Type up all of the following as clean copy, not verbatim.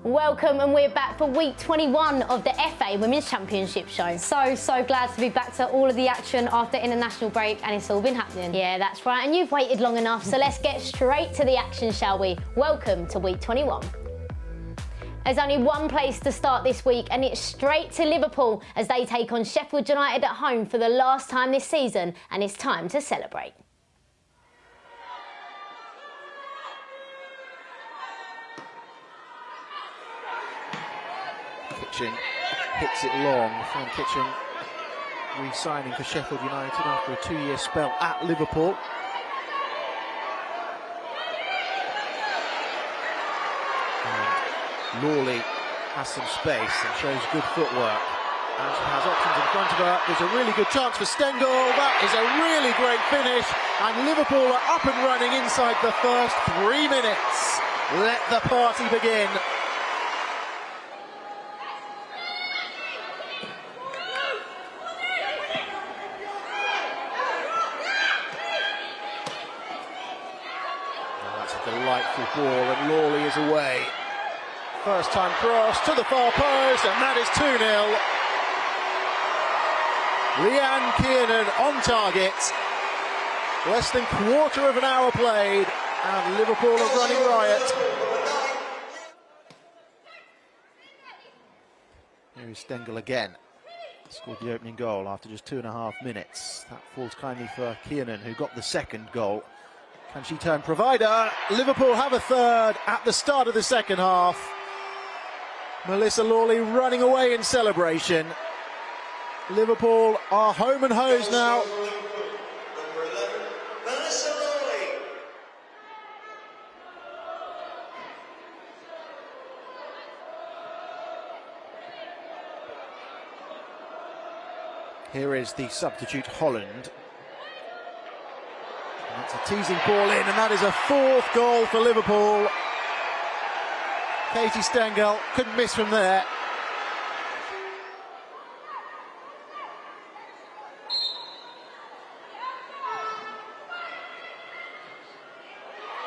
Welcome, and we're back for week 21 of the FA Women's Championship show. So glad to be back to all of the action after international break, and it's all been happening. Yeah, that's right, and you've waited long enough, so let's get straight to the action, shall we? Welcome to week 21. There's only one place to start this week, and it's straight to Liverpool as they take on Sheffield United at home for the last time this season, and it's time to celebrate. Kitchen hits it long. Fran Kitchen re-signing for Sheffield United after a 2-year spell at Liverpool. And Lawley has some space and shows good footwork. And she has options in front of her. There's a really good chance for Stengel. That is a really great finish. And Liverpool are up and running inside the first 3 minutes. Let the party begin. Delightful ball, and Lawley is away. First time cross to the far post, and that is 2-0. Leanne Kiernan on target. Less than quarter of an hour played, and Liverpool are running riot. Here is Stengel again. Scored the opening goal after just 2.5 minutes. That falls kindly for Kiernan, who got the second goal. Can she turn provider? Liverpool have a third at the start of the second half. Melissa Lawley running away in celebration. Liverpool are home and hosed now. Number 11, Melissa Lawley. Here is the substitute Holland. That's a teasing ball in, and that is a 4th goal for Liverpool. Katie Stengel couldn't miss from there.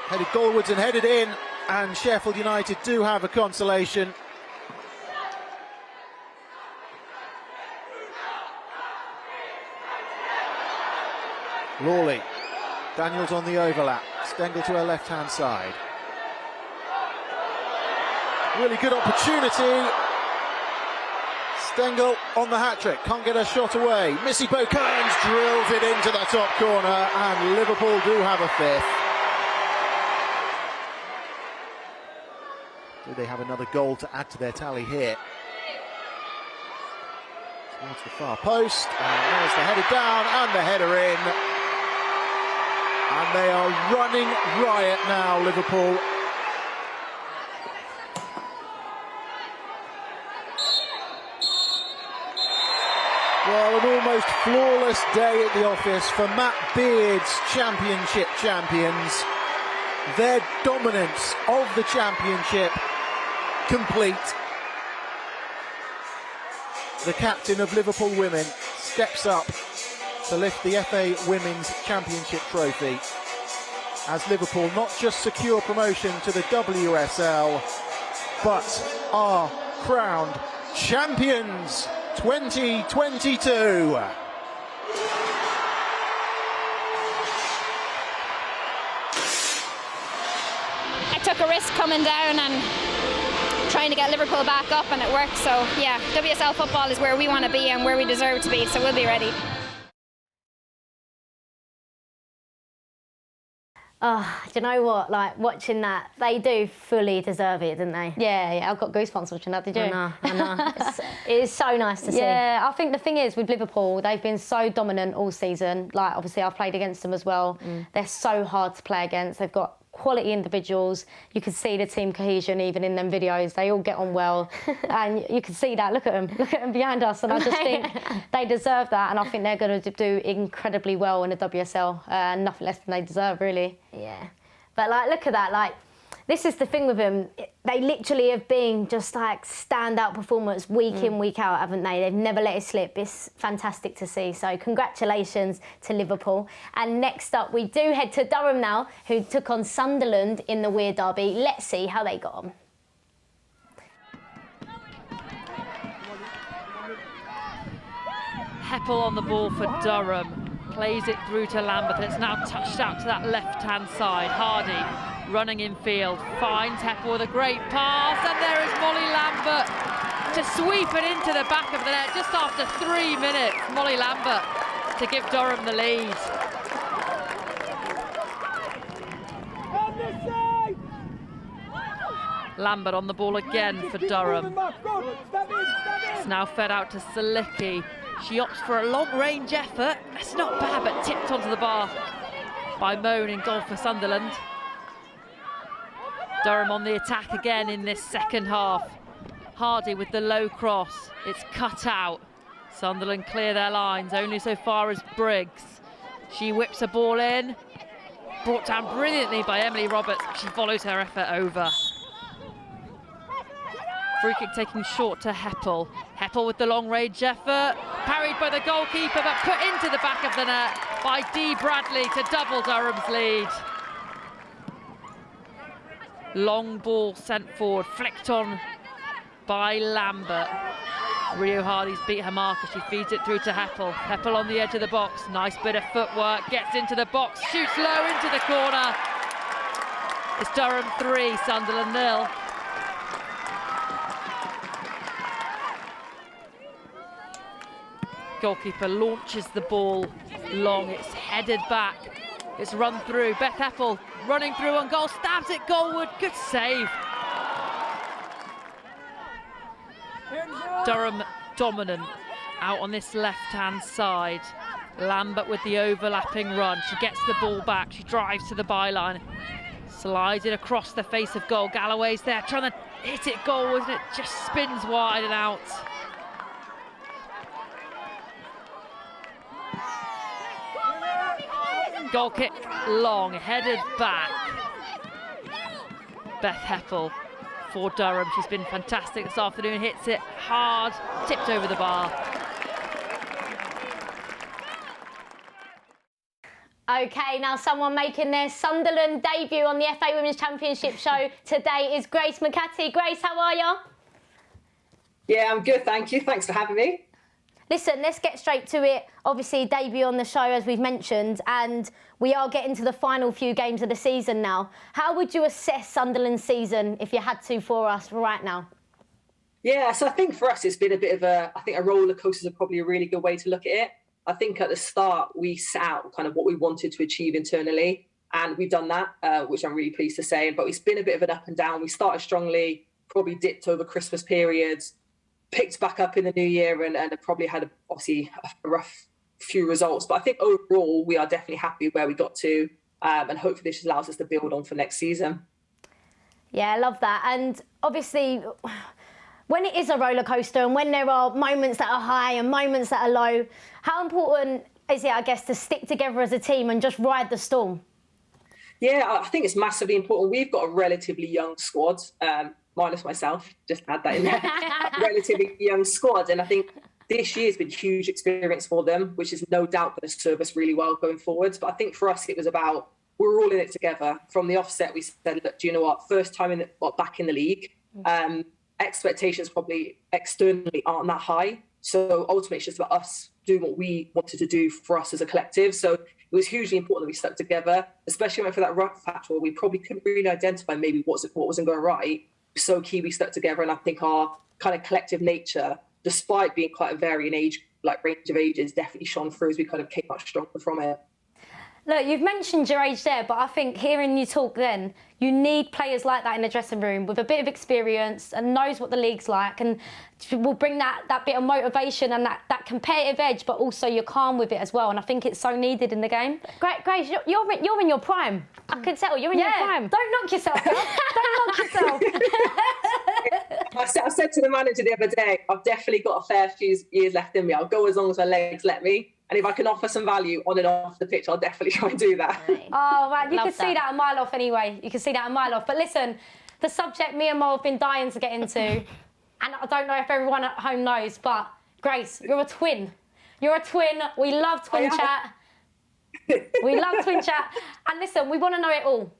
Headed goalwards and headed in, and Sheffield United do have a consolation. Lawley. Daniels on the overlap. Stengel to her left-hand side. Really good opportunity. Stengel on the hat-trick. Can't get her shot away. Missy Kearns drills it into the top corner, and Liverpool do have a 5th. Do they have another goal to add to their tally here? Towards the far post, and there's the header down and the header in. And they are running riot now, Liverpool. Well, an almost flawless day at the office for Matt Beard's Championship champions. Their dominance of the Championship complete. The captain of Liverpool Women steps up to lift the FA Women's Championship trophy as Liverpool not just secure promotion to the WSL, but are crowned champions 2022. I took a risk coming down and trying to get Liverpool back up, and it worked. So yeah, WSL football is where we want to be and where we deserve to be, so we'll be ready. Oh, do you know what? Like, watching that, they do fully deserve it, didn't they? Yeah, I've got goosebumps watching that, did you? I know. It is so nice to see. Yeah, I think the thing is, with Liverpool, they've been so dominant all season. Like, obviously, I've played against them as well. They're so hard to play against. They've got quality individuals. You can see the team cohesion even in them videos. They all get on well. And you can see that. Look at them behind us. And I just think they deserve that. And I think they're going to do incredibly well in the WSL. Nothing less than they deserve, really. Yeah. But, like, look at that. Like, this is the thing with them. They literally have been just like standout performers week in, week out, haven't they? They've never let it slip. It's fantastic to see. So congratulations to Liverpool. And next up, we do head to Durham now, who took on Sunderland in the Weir Derby. Let's see how they got on. Heppel on the ball for Durham. Plays it through to Lambert, and it's now touched out to that left-hand side. Hardy running in field, finds Heppel with a great pass, and there is Molly Lambert to sweep it into the back of the net just after 3 minutes. Molly Lambert to give Durham the lead. Lambert on the ball again for Durham. It's now fed out to Salicki. She opts for a long-range effort. It's not bad, but tipped onto the bar by Moan in goal for Sunderland. Durham on the attack again in this second half. Hardy with the low cross. It's cut out. Sunderland clear their lines, only so far as Briggs. She whips a ball in. Brought down brilliantly by Emily Roberts. She follows her effort over. Free kick taking short to Heppel. Heppel with the long-range effort. Parried by the goalkeeper, but put into the back of the net by Dee Bradley to double Durham's lead. Long ball sent forward, flicked on by Lambert. Rio Hardy's beat her marker. She feeds it through to Heppel. Heppel on the edge of the box. Nice bit of footwork. Gets into the box. Shoots low into the corner. It's Durham 3, Sunderland 0. Goalkeeper launches the ball long. It's headed back. It's run through. Beth Heppel running through on goal. Stabs it goalward. Good save. Durham dominant out on this left-hand side. Lambert with the overlapping run. She gets the ball back. She drives to the byline. Slides it across the face of goal. Galloway's there trying to hit it goalward, and it just spins wide and out. Goal kick long, headed back. Beth Heppel for Durham. She's been fantastic this afternoon. Hits it hard, tipped over the bar. Okay, now someone making their Sunderland debut on the FA Women's Championship show today is Grace McCarthy. Grace, how are you? Yeah, I'm good, thank you. Thanks for having me. Listen, let's get straight to it. Obviously, debut on the show, as we've mentioned, and we are getting to the final few games of the season now. How would you assess Sunderland's season if you had to for us right now? Yeah, so I think for us, it's been a bit of a roller coaster is probably a really good way to look at it. I think at the start, we set out kind of what we wanted to achieve internally, and we've done that, which I'm really pleased to say. But it's been a bit of an up and down. We started strongly, probably dipped over Christmas periods, picked back up in the new year, and probably had obviously a rough few results. But I think overall, we are definitely happy where we got to, and hopefully this allows us to build on for next season. Yeah, I love that. And obviously, when it is a roller coaster and when there are moments that are high and moments that are low, how important is it, I guess, to stick together as a team and just ride the storm? Yeah, I think it's massively important. We've got a relatively young squad, minus myself, just add that in there. Relatively young squad. And I think this year's been a huge experience for them, which is no doubt going to serve us really well going forwards. But I think for us, it was about, we're all in it together. From the offset, we said, look, do you know what? First time back in the league. Expectations probably externally aren't that high. So ultimately, it's just about us doing what we wanted to do for us as a collective. So it was hugely important that we stuck together, especially when for that rough patch where we probably couldn't really identify maybe what wasn't going right. So key we stuck together, and I think our kind of collective nature, despite being quite a varying age, like range of ages, definitely shone through as we kind of came much stronger from it. Look, you've mentioned your age there, but I think hearing you talk then, you need players like that in the dressing room with a bit of experience and knows what the league's like, and will bring that bit of motivation and that competitive edge, but also you're calm with it as well. And I think it's so needed in the game. Grace, you're in your prime. I can tell you're in your prime. Don't knock yourself up. Don't knock yourself. I said to the manager the other day, I've definitely got a fair few years left in me. I'll go as long as my legs let me. And if I can offer some value on and off the pitch, I'll definitely try and do that. Oh, right. You can see that a mile off anyway. You can see that a mile off. But listen, the subject me and Mo have been dying to get into, and I don't know if everyone at home knows, but Grace, you're a twin. You're a twin. We love twin chat. We love twin chat. And listen, we want to know it all.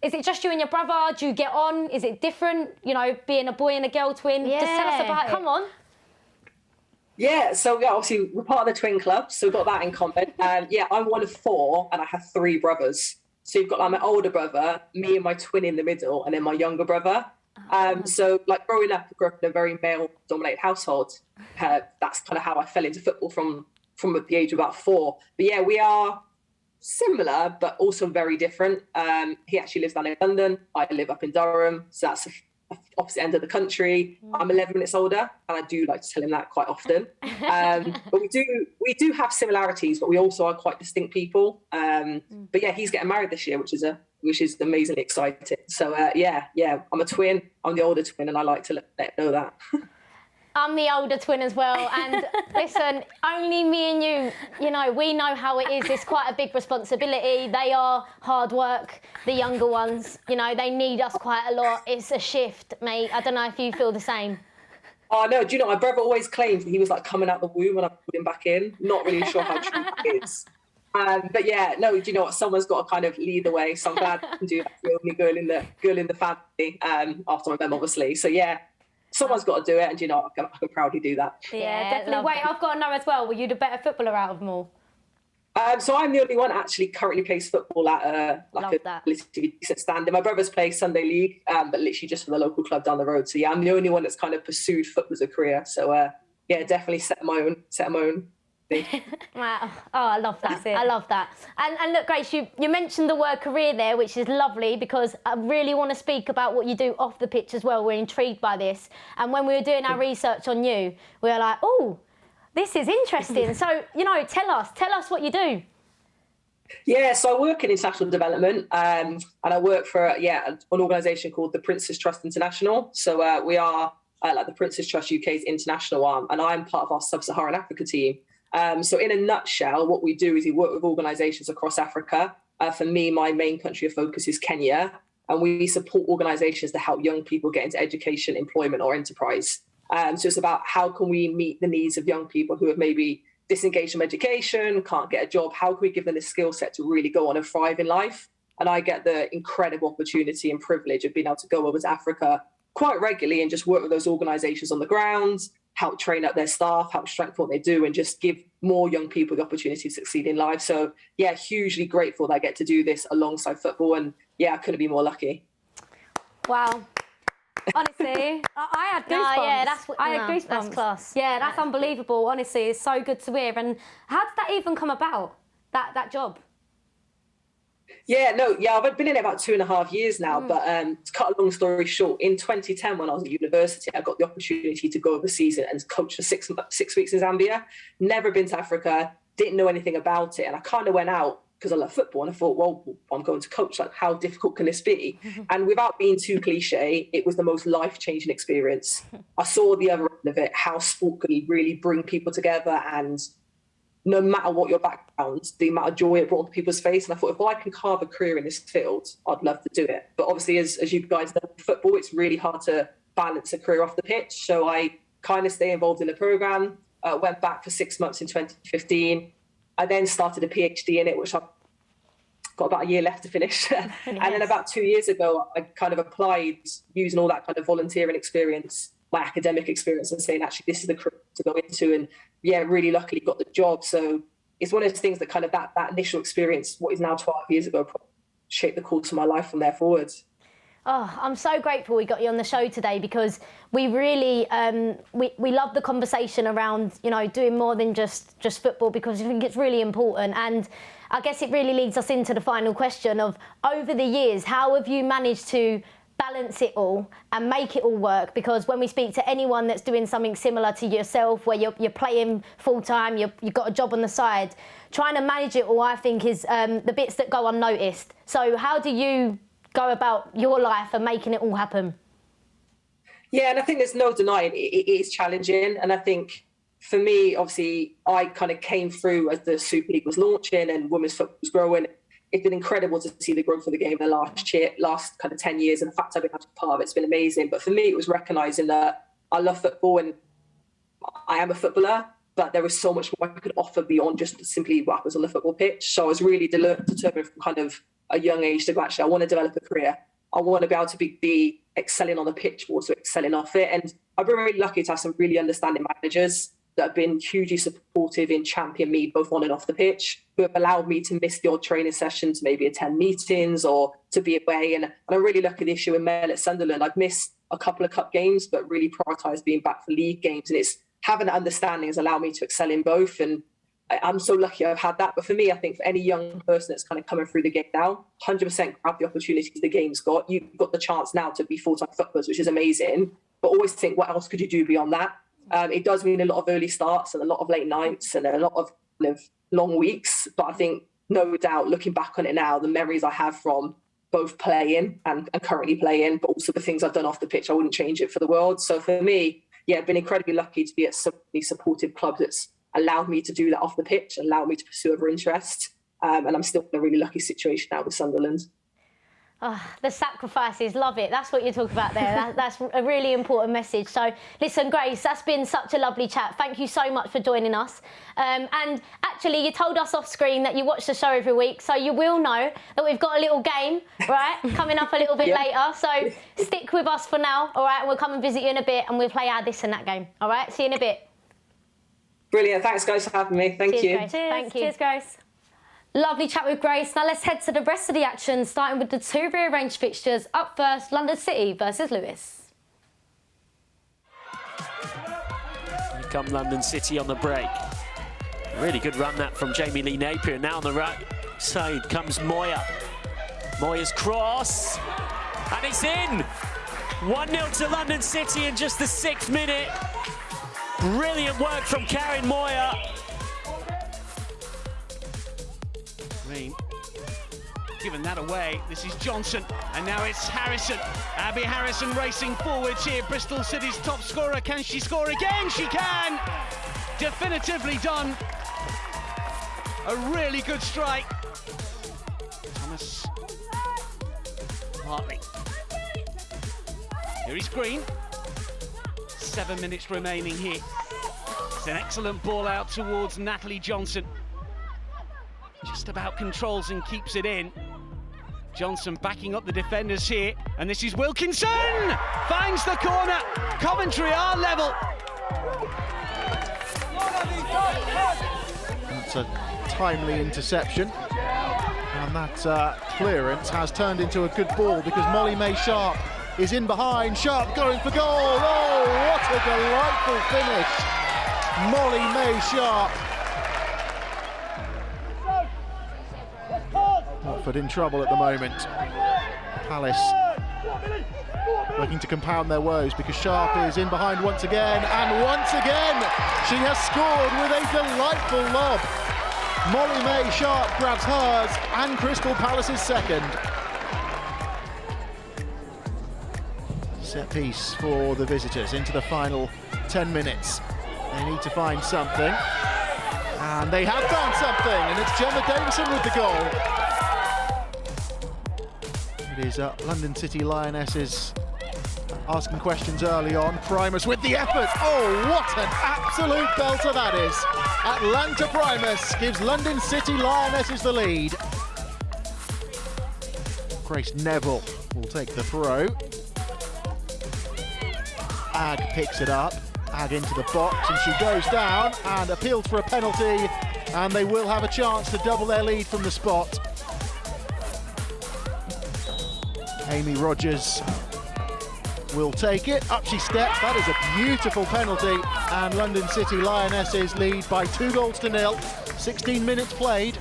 Is it just you and your brother? Do you get on? Is it different, you know, being a boy and a girl twin? Yeah. Just tell us about it. Come on. Yeah, so yeah, obviously we're part of the twin club, so we've got that in common. Yeah, I'm one of 4 and I have 3 brothers. So you've got like my older brother, me and my twin in the middle, and then my younger brother. So like growing up, I grew up in a very male-dominated household. That's kind of how I fell into football from the age of about 4. But yeah, we are similar, but also very different. He actually lives down in London. I live up in Durham, so that's the opposite end of the country. I'm 11 minutes older, and I do like to tell him that quite often. But we do have similarities, but we also are quite distinct people. But yeah, he's getting married this year, which is amazingly exciting. So yeah, I'm a twin. I'm the older twin, and I like to let him know that. I'm the older twin as well, and listen, only me and you, we know how it is. It's quite a big responsibility. They are hard work, the younger ones, they need us quite a lot. It's a shift, mate. I don't know if you feel the same. Oh, no, do you know, my brother always claims that he was like coming out the womb when I put him back in. Not really sure how true that is. But yeah, no, do you know what? Someone's got to kind of lead the way, so I'm glad I can do that. The only girl in the family, after my mum, obviously. So yeah. Someone's got to do it, and I can proudly do that. Yeah, definitely. Wait, I've got to know as well, were you the better footballer out of them all? So I'm the only one actually currently plays football at a relatively decent standard. My brother's plays Sunday League, but literally just for the local club down the road. So yeah, I'm the only one that's kind of pursued football as a career. So yeah, definitely set my own thing. Wow. Oh, I love that. I love that. And look, Grace, you mentioned the word career there, which is lovely, because I really want to speak about what you do off the pitch as well. We're intrigued by this. And when we were doing our research on you, we were like, oh, this is interesting. So, tell us what you do. Yeah, so I work in international development, and I work for an organisation called the Prince's Trust International. So we are like the Prince's Trust UK's international arm, and I'm part of our Sub-Saharan Africa team. So in a nutshell, what we do is we work with organisations across Africa. For me, my main country of focus is Kenya, and we support organisations to help young people get into education, employment or enterprise. So it's about how can we meet the needs of young people who have maybe disengaged from education, can't get a job. How can we give them the skill set to really go on and thrive in life? And I get the incredible opportunity and privilege of being able to go over to Africa quite regularly and just work with those organisations on the ground, help train up their staff, help strengthen what they do, and just give more young people the opportunity to succeed in life. So yeah, hugely grateful that I get to do this alongside football, and yeah, I couldn't be more lucky. Wow. Honestly, I had goosebumps. I had goosebumps. That's class. Yeah, that's unbelievable. Honestly, it's so good to hear. And how did that even come about, that job? I've been in it about 2.5 years now, but to cut a long story short, in 2010 when I was at university, I got the opportunity to go overseas and coach for 6 weeks in Zambia. Never been to Africa, didn't know anything about it, and I kind of went out because I love football, and I thought, well, I'm going to coach, like how difficult can this be? And without being too cliche, it was the most life-changing experience. I saw the other end of it, how sport could really bring people together, and no matter what your background, the amount of joy it brought to people's face. And I thought, if I can carve a career in this field, I'd love to do it. But obviously, as you guys know, football, it's really hard to balance a career off the pitch. So I kind of stay involved in the programme, went back for 6 months in 2015. I then started a PhD in it, which I've got about a year left to finish. Yes. And then about 2 years ago, I kind of applied using all that kind of volunteering experience, my academic experience, and saying, actually, this is the career to go into. And yeah, really luckily got the job. So it's one of those things that kind of that initial experience, what is now 12 years ago, shaped the course of my life from there forwards. Oh, I'm so grateful we got you on the show today, because we really we love the conversation around doing more than just football, because I think it's really important. And I guess it really leads us into the final question of, over the years, how have you managed to balance it all and make it all work? Because when we speak to anyone that's doing something similar to yourself, where you're playing full time, you've got a job on the side, trying to manage it all, I think, is the bits that go unnoticed. So how do you go about your life and making it all happen? Yeah, and I think there's no denying it is challenging. And I think for me, obviously, I kind of came through as the Super League was launching and women's football was growing. It's been incredible to see the growth of the game in the last kind of 10 years. And the fact I've been part of it's been amazing. But for me, it was recognising that I love football and I am a footballer, but there was so much more I could offer beyond just simply what happens on the football pitch. So I was really determined from kind of a young age to go, actually, I want to develop a career. I want to be able to be excelling on the pitch, but also excelling off it. And I've been really lucky to have some really understanding managers that have been hugely supportive in championing me both on and off the pitch, who have allowed me to miss the odd training sessions, maybe attend meetings or to be away. And I really look at the issue in Mel at Sunderland. I've missed a couple of cup games, but really prioritised being back for league games. And it's having that understanding has allowed me to excel in both. And I'm so lucky I've had that. But for me, I think for any young person that's kind of coming through the game now, 100% grab the opportunities the game's got. You've got the chance now to be full-time footballers, which is amazing. But always think, what else could you do beyond that? It does mean a lot of early starts and a lot of late nights and a lot of kind of long weeks. But I think, no doubt, looking back on it now, the memories I have from both playing and currently playing, but also the things I've done off the pitch, I wouldn't change it for the world. So for me, yeah, I've been incredibly lucky to be at so many supportive clubs that's allowed me to do that off the pitch, allowed me to pursue other interests. And I'm still in a really lucky situation now with Sunderland. Oh, the sacrifices, love it. That's what you're talking about there. That's a really important message. So, listen, Grace, that's been such a lovely chat. Thank you so much for joining us. And actually, you told us off screen that you watch the show every week, so you will know that we've got a little game, right, coming up a little bit later. So stick with us for now, all right? And we'll come and visit you in a bit, and we'll play our this and that game, all right? See you in a bit. Brilliant. Thanks, guys, for having me. Thank you. Grace. Thank you. Cheers, Grace. Lovely chat with Grace. Now let's head to the rest of the action, starting with the two rearranged fixtures. Up first, London City versus Lewis. Here come London City on the break. Really good run that from Jamie Lee Napier. Now on the right side comes Moya. Moya's cross, and it's in! 1-0 to London City in just the 6th minute. Brilliant work from Karen Moya. Green giving that away. This is Johnson, and now it's Harrison. Abby Harrison racing forwards here. Bristol City's top scorer. Can she score again? She can. Definitively done. A really good strike. Thomas Hartley. Here is Green. 7 minutes remaining here. It's an excellent ball out towards Natalie Johnson. Just about controls and keeps it in. Johnson backing up the defenders here, and this is Wilkinson! Finds the corner. Coventry are level. That's a timely interception, and that clearance has turned into a good ball because Molly May Sharp is in behind. Sharp going for goal. Oh, what a delightful finish. Molly May Sharp. Watford in trouble at the moment. Palace looking to compound their woes because Sharp is in behind once again, and once again she has scored with a delightful lob. Molly May Sharp grabs hers and Crystal Palace's second. Set piece for the visitors into the final 10 minutes. They need to find something, and they have found something, and it's Gemma Davison with the goal. It is London City Lionesses asking questions early on. Primus with the effort. Oh, what an absolute belter that is. Atlanta Primus gives London City Lionesses the lead. Grace Neville will take the throw. Ag picks it up. Ag into the box, and she goes down and appeals for a penalty, and they will have a chance to double their lead from the spot. Amy Rogers will take it. Up she steps. That is a beautiful penalty, and London City Lionesses lead by 2-0. 16 minutes played.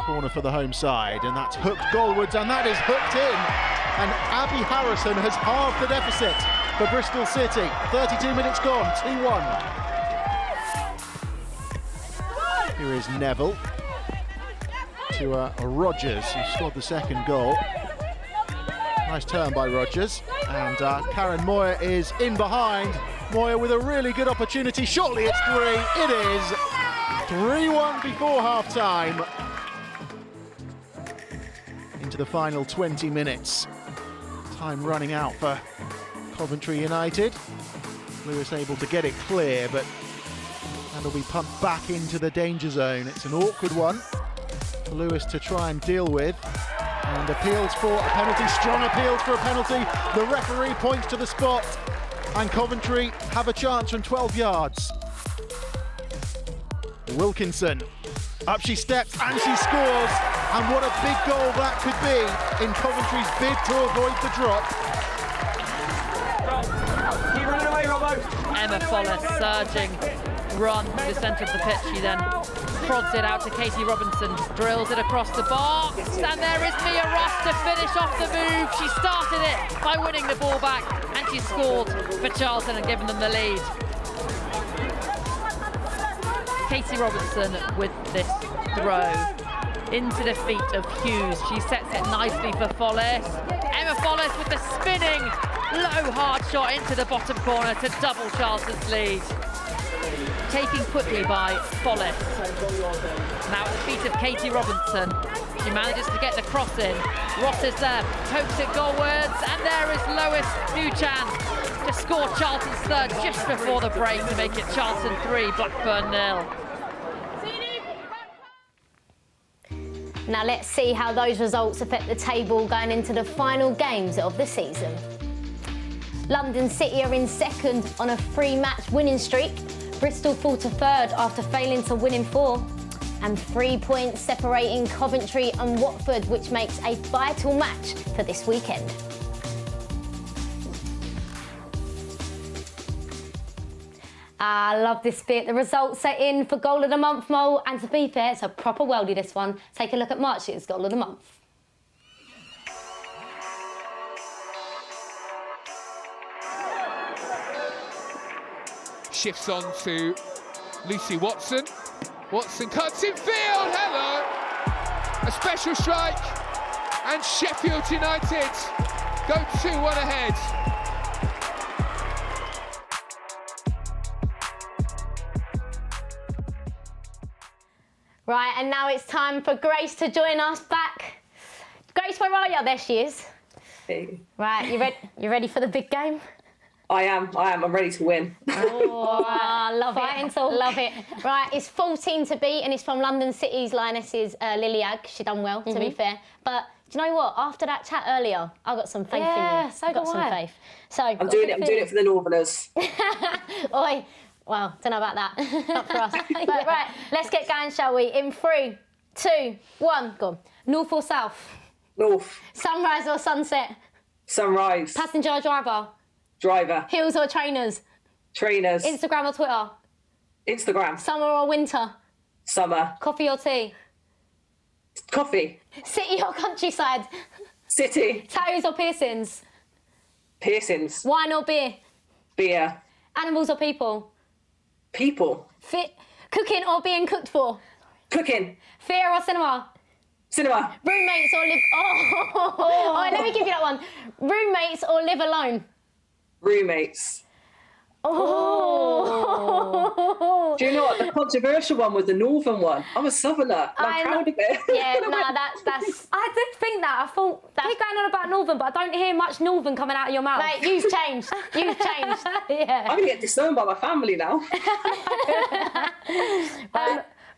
Corner for the home side, and that's hooked goalwards, and that is hooked in. And Abby Harrison has halved the deficit for Bristol City. 32 minutes gone, 2-1. Here is Neville to Rogers, who scored the second goal. Nice turn by Rogers, and Karen Moya is in behind. Moya with a really good opportunity. Shortly it's 3. It is 3-1 before half-time. Into the final 20 minutes. Time running out for Coventry United. Lewis able to get it clear, but that'll be pumped back into the danger zone. It's an awkward one for Lewis to try and deal with, and appeals for a penalty, strong appeals for a penalty. The referee points to the spot, and Coventry have a chance from 12 yards. Wilkinson, up she steps and she scores, and what a big goal that could be in Coventry's bid to avoid the drop. Keep running away, Robbo. Emma Follis surging run through the centre of the pitch. She then prods it out to Katie Robinson, drills it across the box, and there is Mia Ross to finish off the move. She started it by winning the ball back, and she scored for Charlton and given them the lead. Katie Robinson with this throw into the feet of Hughes. She sets it nicely for Follis. Emma Follis with the spinning low hard shot into the bottom corner to double Charlton's lead. Taken quickly by Follis. Now at the feet of Katie Robinson. She manages to get the cross in. Ross is there, pokes it goalwards, and there is Lois Nuchan to score Charlton's third just before the break to make it Charlton 3, Blackburn 0. Now let's see how those results affect the table going into the final games of the season. London City are in second on a 3-match winning streak. Bristol fall to third after failing to win in 4. And 3 points separating Coventry and Watford, which makes a vital match for this weekend. I love this bit. The results are in for Goal of the Month, Mo, and to be fair, it's a proper worldie, this one. Take a look at March's Goal of the Month. Shifts on to Lucy Watson. Watson cuts in field, hello! A special strike, and Sheffield United go 2-1 ahead. Right, and now it's time for Grace to join us back. Grace, where are you? There she is. Hey. Right, you ready for the big game? I am. I'm ready to win. Oh, love it. Love it. Right, it's 14 to beat, and it's from London City's Lionesses, Lily Agg. She done well, to be fair. But do you know what? After that chat earlier, I got some faith in you. Yeah, so I got some faith. So I'm doing it for the Northerners. Oi. Well, don't know about that. Not for us. But right, let's get going, shall we? In 3, 2, 1, go on. North or south? North. Sunrise or sunset? Sunrise. Passenger or driver? Driver. Heels or trainers? Trainers. Instagram or Twitter? Instagram. Summer or winter? Summer. Coffee or tea? Coffee. City or countryside? City. Tattoos or piercings? Piercings. Wine or beer? Beer. Animals or people? People. Cooking or being cooked for? Cooking. Theatre or cinema? Cinema. Roommates or live... Oh, let me give you that one. Roommates or live alone? Roommates. Oh. Do you know what? The controversial one was the Northern one. I'm a Southerner. I'm proud of it. Yeah, no, that's... I did think that. I thought, keep going on about Northern, but I don't hear much Northern coming out of your mouth. Mate, you've changed. You've changed. Yeah. I'm going to get disowned by my family now.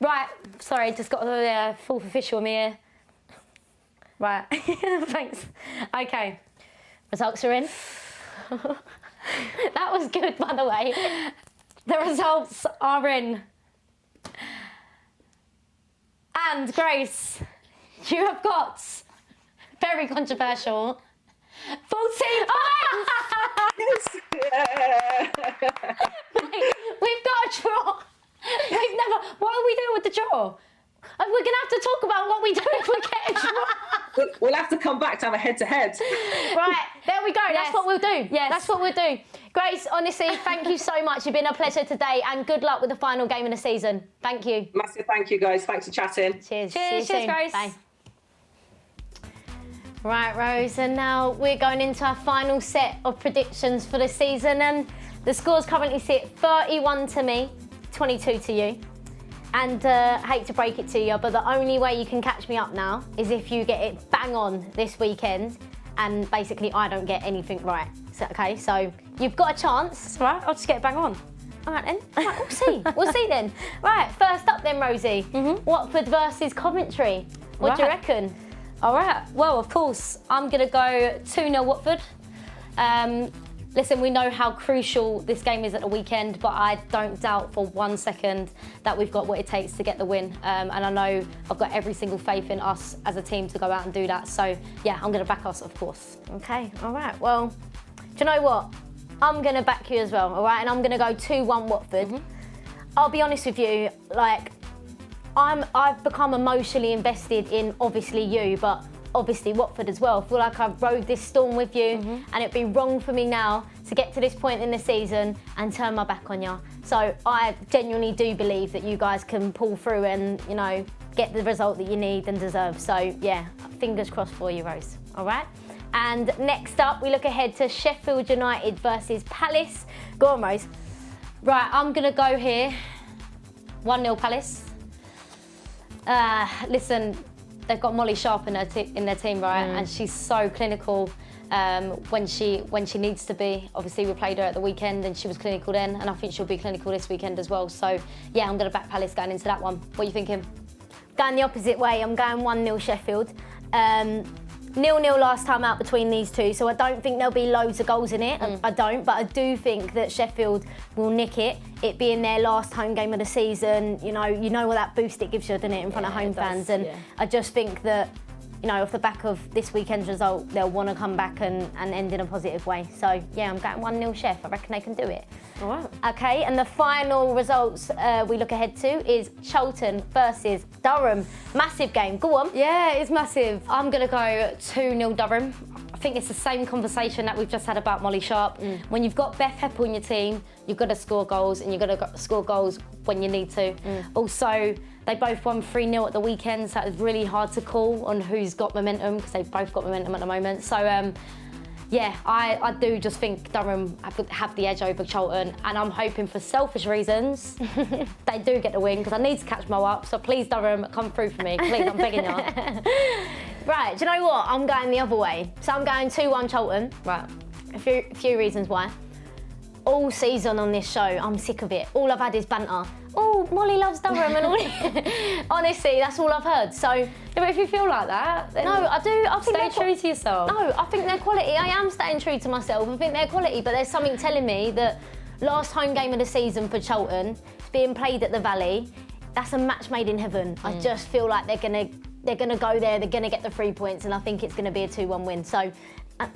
Right, sorry, just got the fourth official in me here. Right, thanks. Okay. Results are in. That was good, by the way. The results are in. And Grace, you have got, very controversial, 14 points! We've got a draw. We've never, what are we doing with the draw? We're going to have to talk about what we do if we get a draw. We'll have to come back to have a head-to-head. Right, there we go. Yes. That's what we'll do. Yes. That's what we'll do. Grace, honestly, thank you so much. You've been a pleasure today, and good luck with the final game of the season. Thank you. Massive thank you, guys. Thanks for chatting. Cheers. Cheers, See you soon. Grace. Bye. Right, Rose, and now we're going into our final set of predictions for the season, and the scores currently sit 31 to me, 22 to you. And hate to break it to you, but the only way you can catch me up now is if you get it bang on this weekend, and basically I don't get anything right. So, okay, so you've got a chance. That's right, I'll just get it bang on. All right then, right, we'll see. We'll see then. Right, first up then, Rosie. Watford versus Coventry. What do you reckon? All right, well, of course, I'm going to go 2-0 Watford. Listen, we know how crucial this game is at the weekend, but I don't doubt for 1 second that we've got what it takes to get the win. And I know I've got every single faith in us as a team to go out and do that. So, yeah, I'm going to back us, of course. Okay, all right. Well, do you know what? I'm going to back you as well, all right? And I'm going to go 2-1 Watford. I'll be honest with you, like, I've become emotionally invested in, obviously, you, but obviously Watford as well. I feel like I've rode this storm with you, and it'd be wrong for me now to get to this point in the season and turn my back on you. So I genuinely do believe that you guys can pull through and, you know, get the result that you need and deserve. So yeah, fingers crossed for you, Rose. All right. And next up, we look ahead to Sheffield United versus Palace. Go on, Rose. Right, I'm gonna go here. 1-0 Palace. Listen. They've got Molly Sharp in their team, right? And she's so clinical when she needs to be. Obviously, we played her at the weekend and she was clinical then, and I think she'll be clinical this weekend as well. So, yeah, I'm going to back Palace going into that one. What are you thinking? Going the opposite way. I'm going 1-0 Sheffield. 0-0 last time out between these two, so I don't think there'll be loads of goals in it. I don't, but I do think that Sheffield will nick it. It being their last home game of the season, you know what that boost it gives you, doesn't it, in front of home fans? And I just think that, you know, off the back of this weekend's result, they'll want to come back and end in a positive way. So, yeah, I'm going 1-0 Chef. I reckon they can do it. All right. Okay, and the final results we look ahead to is Charlton versus Durham. Massive game. Go on. Yeah, it's massive. I'm going to go 2-0 Durham. I think it's the same conversation that we've just had about Molly Sharp. When you've got Beth Heppel in your team, you've got to score goals, and you've got to score goals when you need to. Also, they both won 3-0 at the weekend, so it's really hard to call on who's got momentum, because they've both got momentum at the moment. So, yeah, I do just think Durham have the edge over Charlton, and I'm hoping for selfish reasons they do get the win, because I need to catch Mo up. So please, Durham, come through for me. Please, I'm begging you. Right, do you know what? I'm going the other way. So I'm going 2-1 Charlton. Right. A few reasons why. All season on this show, I'm sick of it. All I've had is banter. Oh, Molly loves Durham and all. Honestly, that's all I've heard. So, yeah, but if you feel like that, then no, I do. I think stay true to yourself. No, I think they're quality. I am staying true to myself. I think they're quality, but there's something telling me that last home game of the season for Charlton, it's being played at the Valley. That's a match made in heaven. I just feel like they're gonna go there. They're gonna get the 3 points, and I think it's gonna be a 2-1 win. So.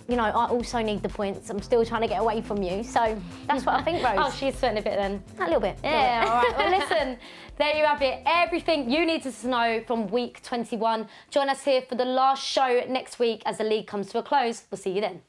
You know, I also need the points. I'm still trying to get away from you. So that's what I think, Rose. Oh, she's sweating a bit then. A little bit. Yeah, all right. Well, listen, there you have it. Everything you need to know from week 21. Join us here for the last show next week as the league comes to a close. We'll see you then.